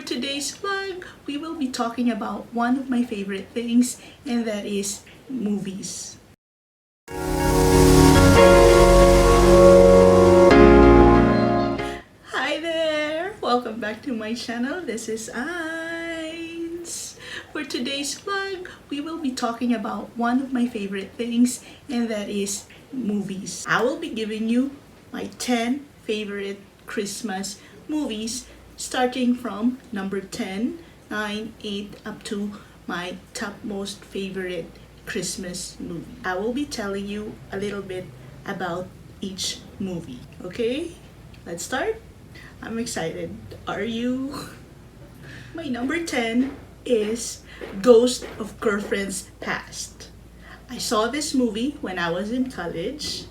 today's vlog, we will be talking about one of my favorite things, and that is movies. Hi there! Welcome back to my channel. This is Ynz. For today's vlog, we will be talking about one of my favorite things, and that is movies. I will be giving you my 10 favorite Christmas movies, starting from number 10, 9, 8, up to my top most favorite Christmas movie. I will be telling you a little bit about each movie. Okay, let's start. I'm excited. Are you? My number 10 is Ghost of Girlfriend's Past. I saw this movie when I was in college.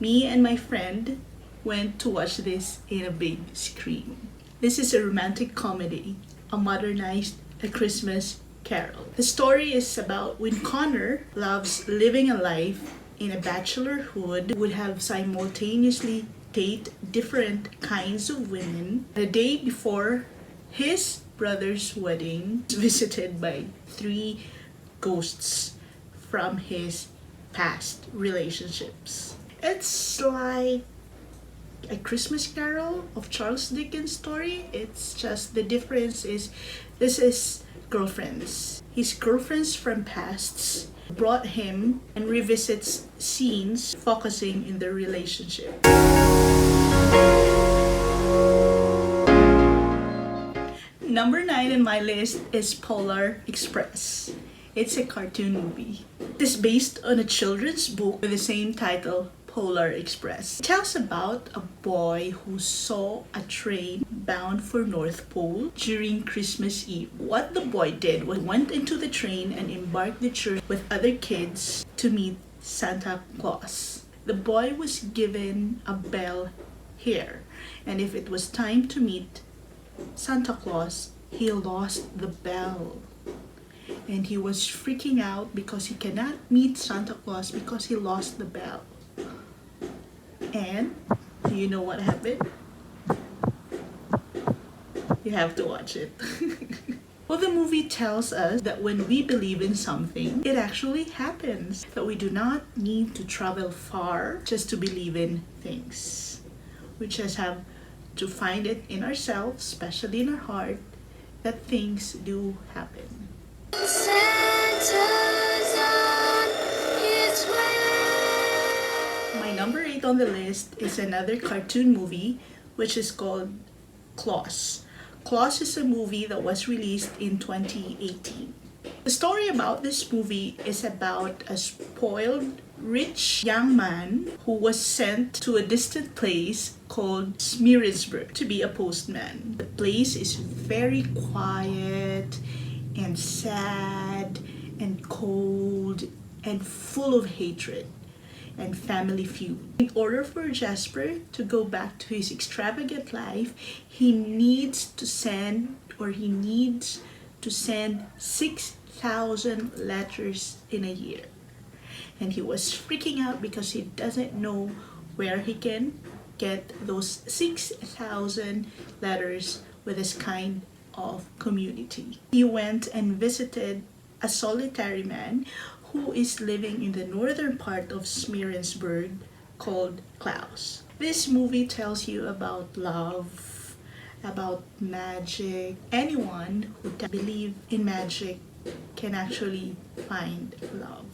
Me and my friend went to watch this in a big screen. This is a romantic comedy, a modernized A Christmas Carol. The story is about when Connor loves living a life in a bachelorhood, would have simultaneously date different kinds of women. The day before his brother's wedding, visited by 3 ghosts from his past relationships. It's like A Christmas Carol of Charles Dickens' story. It's just the difference is this is girlfriends. His girlfriends from pasts brought him and revisits scenes focusing in their relationship. Number 9 in my list is Polar Express. It's a cartoon movie. It is based on a children's book with the same title, Polar Express. It tells about a boy who saw a train bound for North Pole during Christmas Eve. What the boy did was went into the train and embarked the journey with other kids to meet Santa Claus. The boy was given a bell here, and if it was time to meet Santa Claus, he lost the bell. And he was freaking out because he cannot meet Santa Claus because he lost the bell. And do you know what happened? You have to watch it. Well, the movie tells us that when we believe in something, it actually happens. That we do not need to travel far just to believe in things. We just have to find it in ourselves, especially in our heart, that things do happen. My number 8 on the list is another cartoon movie, which is called Klaus. Klaus is a movie that was released in 2018. The story about this movie is about a spoiled, rich young man who was sent to a distant place called Smearensburg to be a postman. The place is very quiet and sad and cold and full of hatred and family feud. In order for Jasper to go back to his extravagant life, he needs to send 6,000 letters in a year. And he was freaking out because he doesn't know where he can get those 6,000 letters with this kind of community. He went and visited a solitary man who is living in the northern part of Smearensburg called Klaus. This movie tells you about love, about magic. Anyone who can believe in magic can actually find love.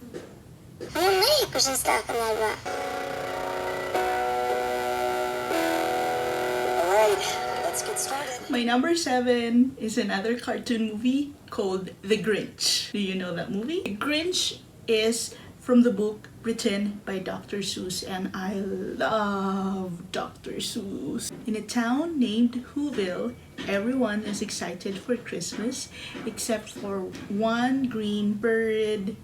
Let's get started. My number 7 is another cartoon movie called The Grinch. Do you know that movie? The Grinch is from the book written by Dr. Seuss, and I love Dr. Seuss. In a town named Whoville, everyone is excited for Christmas except for one green bird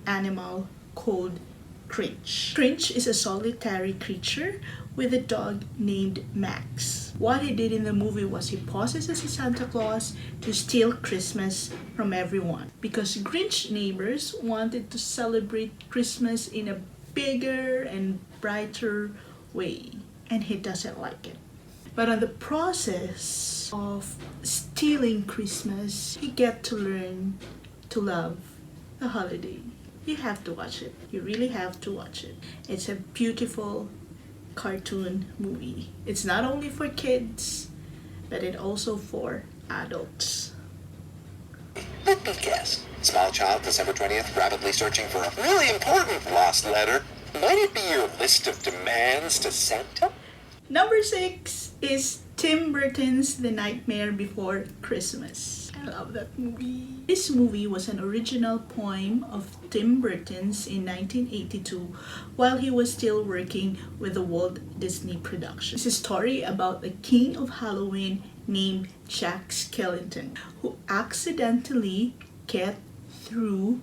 animal called Grinch. Grinch is a solitary creature with a dog named Max. What he did in the movie was he poses as a Santa Claus to steal Christmas from everyone because Grinch neighbors wanted to celebrate Christmas in a bigger and brighter way, and he doesn't like it. But on the process of stealing Christmas, you get to learn to love the holiday. You have to watch it. You really have to watch it. It's a beautiful cartoon movie. It's not only for kids, but it also for adults. Let me guess. Small child, December 20th, rapidly searching for a really important lost letter. Might it be your list of demands to Santa? Number 6 is Tim Burton's The Nightmare Before Christmas. I love that movie. This movie was an original poem of Tim Burton's in 1982 while he was still working with the Walt Disney production. It's a story about the king of Halloween named Jack Skellington who accidentally get through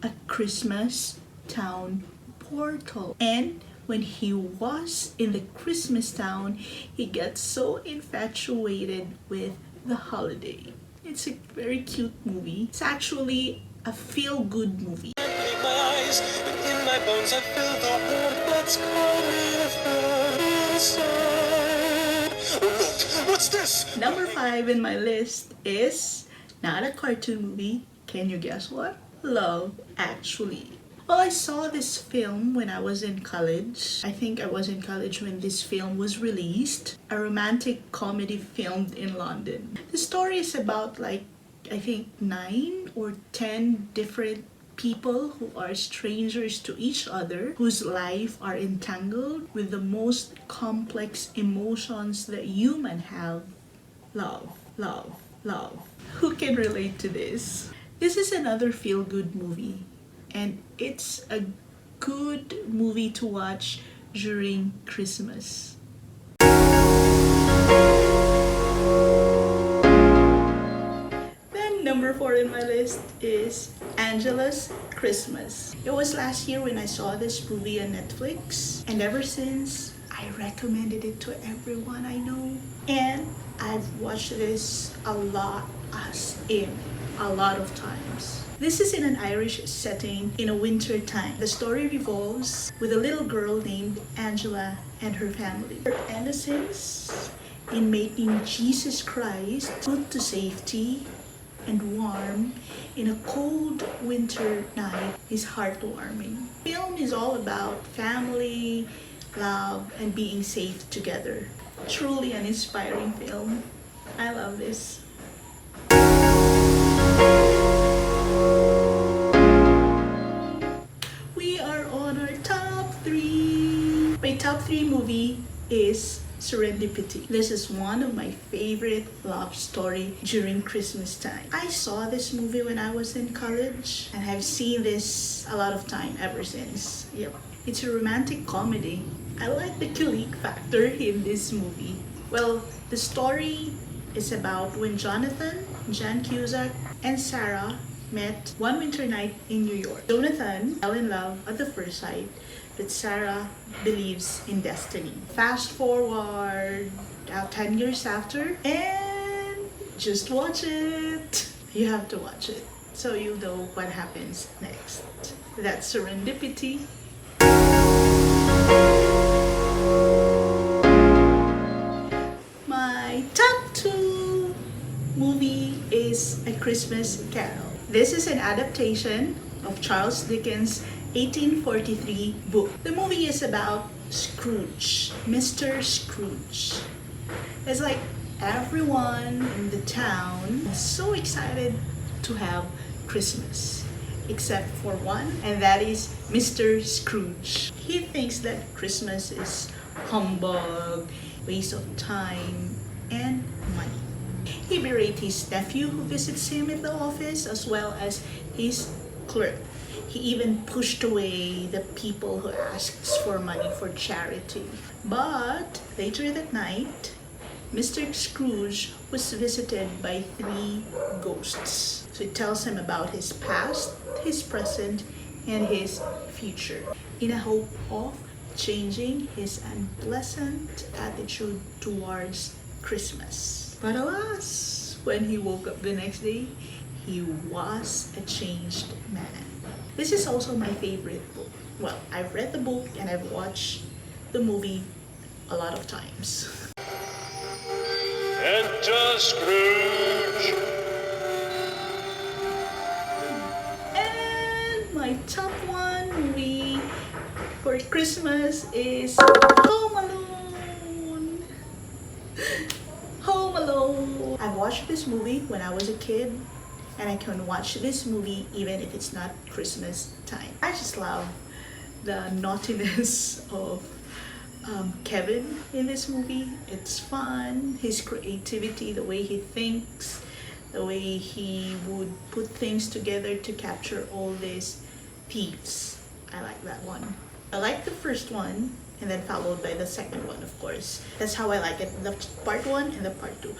a Christmas town portal, and when he was in the Christmas town, he gets so infatuated with the holiday. It's a very cute movie. It's actually a feel-good movie. What's this? Number 5 in my list is not a cartoon movie. Can you guess what? Love Actually. Well, I saw this film when I was in college. I think I was in college when this film was released. A romantic comedy filmed in London. The story is about I think 9 or 10 different people who are strangers to each other, whose life are entangled with the most complex emotions that human have. Love, love, love. Who can relate to this? This is another feel-good movie. And it's a good movie to watch during Christmas. Then number 4 in my list is Angela's Christmas. It was last year when I saw this movie on Netflix, and ever since I recommended it to everyone I know. And I've watched this a lot of times. This is in an Irish setting in a winter time. The story revolves with a little girl named Angela and her family. Her innocence in making Jesus Christ put to safety and warm in a cold winter night is heartwarming. The film is all about family, love, and being safe together. Truly an inspiring film. I love this. We are on our top 3. My top 3 movie is Serendipity. This is one of my favorite love story during Christmas time. I saw this movie when I was in college and I've seen this a lot of time ever since. Yep. It's a romantic comedy. I like the clique factor in this movie. Well, the story is about when Jonathan, Jan Cusack, and Sarah met one winter night in New York. Jonathan fell in love at the first sight, but Sarah believes in destiny. Fast forward 10 years after, and just watch it. You have to watch it so you know what happens next. That's Serendipity. My top 2 movie is A Christmas Carol. This is an adaptation of Charles Dickens' 1843 book. The movie is about Scrooge, Mr. Scrooge. It's like everyone in the town is so excited to have Christmas, except for one, and that is Mr. Scrooge. He thinks that Christmas is humbug, waste of time, and money. He berates his nephew who visits him at the office as well as his clerk. He even pushed away the people who asks for money for charity. But later that night, Mr. Scrooge was visited by 3 ghosts. So it tells him about his past, his present, and his future in a hope of changing his unpleasant attitude towards Christmas. But alas, when he woke up the next day, he was a changed man. This is also my favorite book. Well, I've read the book and I've watched the movie a lot of times. And Santa Scrooge. And my top one movie for Christmas is Home Alone. Home Alone. I watched this movie when I was a kid, and I can watch this movie even if it's not Christmas time. I just love the naughtiness of Kevin in this movie. It's fun, his creativity, the way he thinks, the way he would put things together to capture all these thieves. I like that one. I like the first one, and then followed by the second one, of course. That's how I like it, the part one and the part two.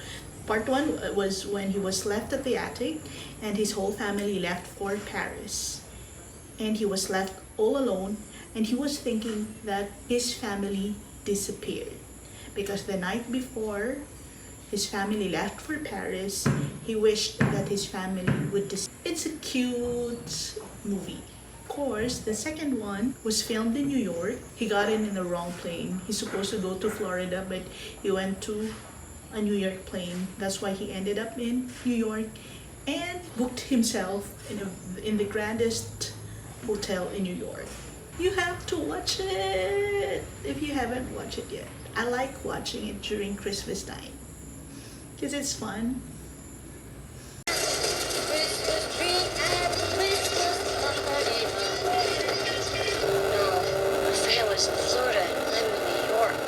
Part one was when he was left at the attic and his whole family left for Paris. And he was left all alone, and he was thinking that his family disappeared. Because the night before his family left for Paris, he wished that his family would disappear. It's a cute movie. Of course, the second one was filmed in New York. He got in the wrong plane. He's supposed to go to Florida, but he went to a New York plane. That's why he ended up in New York and booked himself in the grandest hotel in New York. You have to watch it if you haven't watched it yet. I like watching it during Christmas time because it's fun. Christmas tree at Christmas party. No, I think I was in Florida and I'm in New York.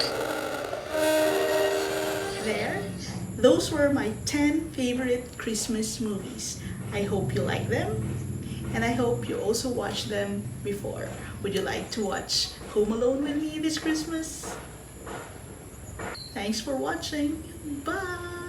There, those were my 10 favorite Christmas movies. I hope you like them, and I hope you also watched them before. Would you like to watch Home Alone with me this Christmas? Thanks for watching. Bye!